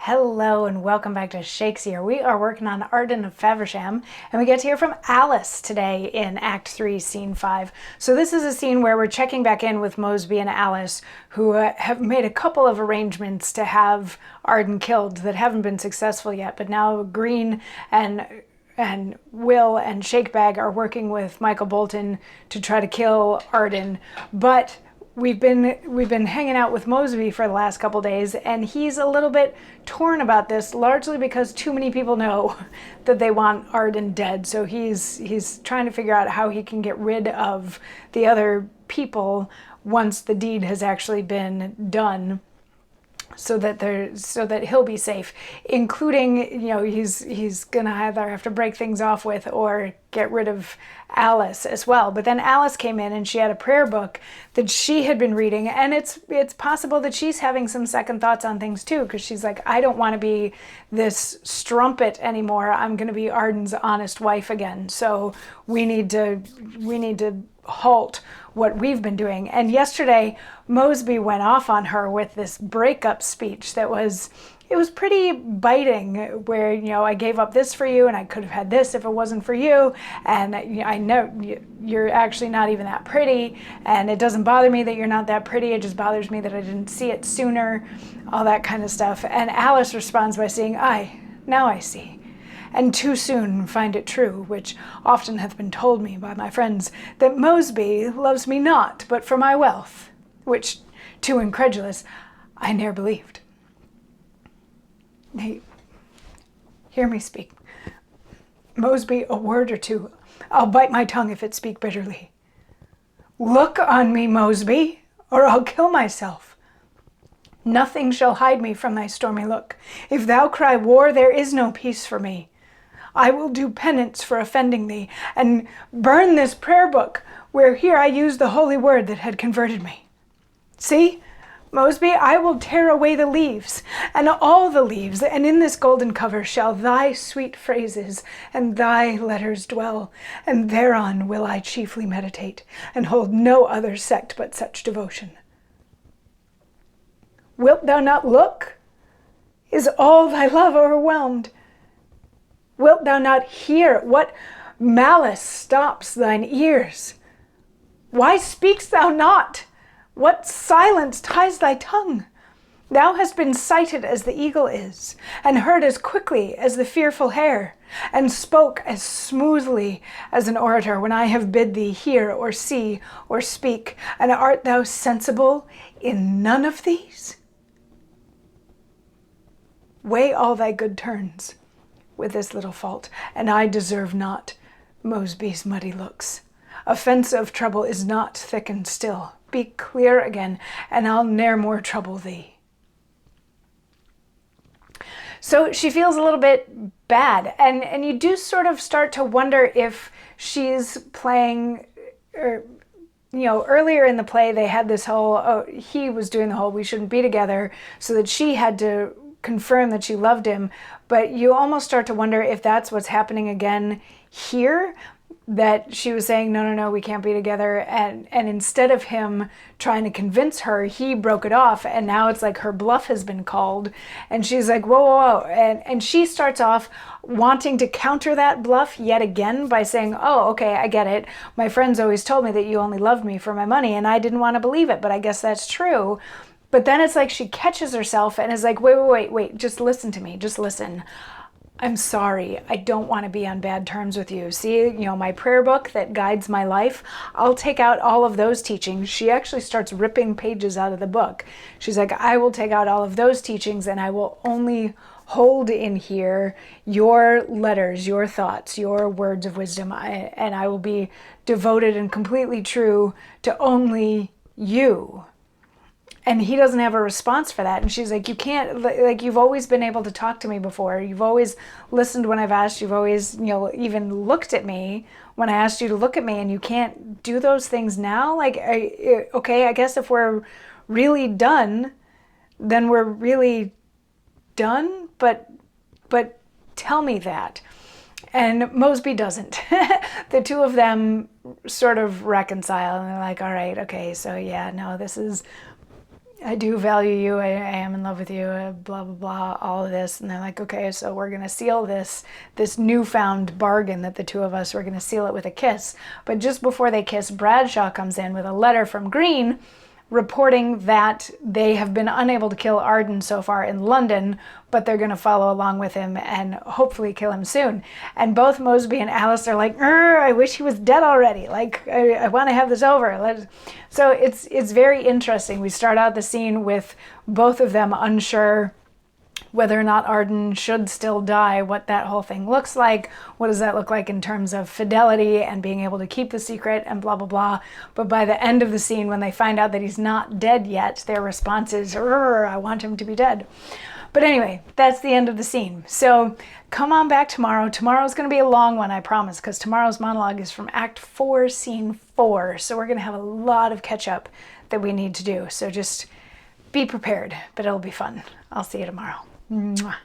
Hello and welcome back to Shakesyear. We are working on Arden of Faversham, and we get to hear from Alice today in Act 3, Scene 5. So this is a scene where we're checking back in with Mosby and Alice, who have made a couple of arrangements to have Arden killed that haven't been successful yet, but now Green and Will and Shakebag are working with Michael Bolton to try to kill Arden, but we've been hanging out with Mosby for the last couple days, and he's a little bit torn about this, largely because too many people know that they want Arden dead. So he's trying to figure out how he can get rid of the other people once the deed has actually been done, so that he'll be safe, including, he's gonna either have to break things off with or get rid of Alice as well. But then Alice came in and she had a prayer book that she had been reading, and it's possible that she's having some second thoughts on things too, because she's like, I don't want to be this strumpet anymore. I'm going to be Arden's honest wife again. So we need to halt what we've been doing. And yesterday Mosby went off on her with this breakup speech that was pretty biting, where, I gave up this for you and I could have had this if it wasn't for you, and I know you're actually not even that pretty, and it doesn't bother me that you're not that pretty, it just bothers me that I didn't see it sooner, all that kind of stuff. And Alice responds by saying, now I see, and too soon find it true, which often hath been told me by my friends, that Mosby loves me not but for my wealth, which, too incredulous, I ne'er believed. Nay, hear me speak. Mosby, a word or two. I'll bite my tongue if it speak bitterly. Look on me, Mosby, or I'll kill myself. Nothing shall hide me from thy stormy look. If thou cry war, there is no peace for me. I will do penance for offending thee, and burn this prayer book, where here I used the holy word that had converted me. See, Mosby, I will tear away the leaves, and all the leaves, and in this golden cover shall thy sweet phrases and thy letters dwell, and thereon will I chiefly meditate, and hold no other sect but such devotion. Wilt thou not look? Is all thy love overwhelmed? Wilt thou not hear? What malice stops thine ears? Why speakst thou not? What silence ties thy tongue? Thou hast been sighted as the eagle is, and heard as quickly as the fearful hare, and spoke as smoothly as an orator when I have bid thee hear or see or speak, and art thou sensible in none of these? Weigh all thy good turns with this little fault, and I deserve not Mosby's muddy looks. Offence of trouble is not thick and still. Be clear again, and I'll ne'er more trouble thee. So she feels a little bit bad, and you do sort of start to wonder if she's playing, earlier in the play they had this whole, he was doing the whole we shouldn't be together, so that she had to confirm that she loved him, but you almost start to wonder if that's what's happening again here, that she was saying, no, we can't be together, and instead of him trying to convince her, he broke it off, and now it's like her bluff has been called, and she's like, whoa, and she starts off wanting to counter that bluff yet again by saying, oh, okay, I get it, my friends always told me that you only loved me for my money, and I didn't want to believe it, but I guess that's true. But then it's like she catches herself and is like, wait, just listen to me, just listen. I'm sorry, I don't want to be on bad terms with you. See, my prayer book that guides my life, I'll take out all of those teachings. She actually starts ripping pages out of the book. She's like, I will take out all of those teachings, and I will only hold in here your letters, your thoughts, your words of wisdom, and I will be devoted and completely true to only you. And he doesn't have a response for that. And she's like, you can't, like, you've always been able to talk to me before. You've always listened when I've asked. You've always, even looked at me when I asked you to look at me, and you can't do those things now? Like, okay, I guess if we're really done, then we're really done, but tell me that. And Mosby doesn't. The two of them sort of reconcile, and they're like, all right, okay, so yeah, no, this is I do value you, I am in love with you, blah, blah, blah, all of this. And they're like, okay, so we're going to seal this newfound bargain that the two of us were going to seal it with a kiss. But just before they kiss, Bradshaw comes in with a letter from Green reporting that they have been unable to kill Arden so far in London, but they're going to follow along with him and hopefully kill him soon. And both Mosby and Alice are like, I wish he was dead already. Like, I want to have this over. So it's very interesting. We start out the scene with both of them unsure whether or not Arden should still die, what that whole thing looks like, what does that look like in terms of fidelity and being able to keep the secret and blah, blah, blah. But by the end of the scene, when they find out that he's not dead yet, their response is, I want him to be dead. But anyway, that's the end of the scene. So come on back tomorrow. Tomorrow's going to be a long one, I promise, because tomorrow's monologue is from Act 4, Scene 4. So we're going to have a lot of catch up that we need to do. So just be prepared, but it'll be fun. I'll see you tomorrow. Mwah.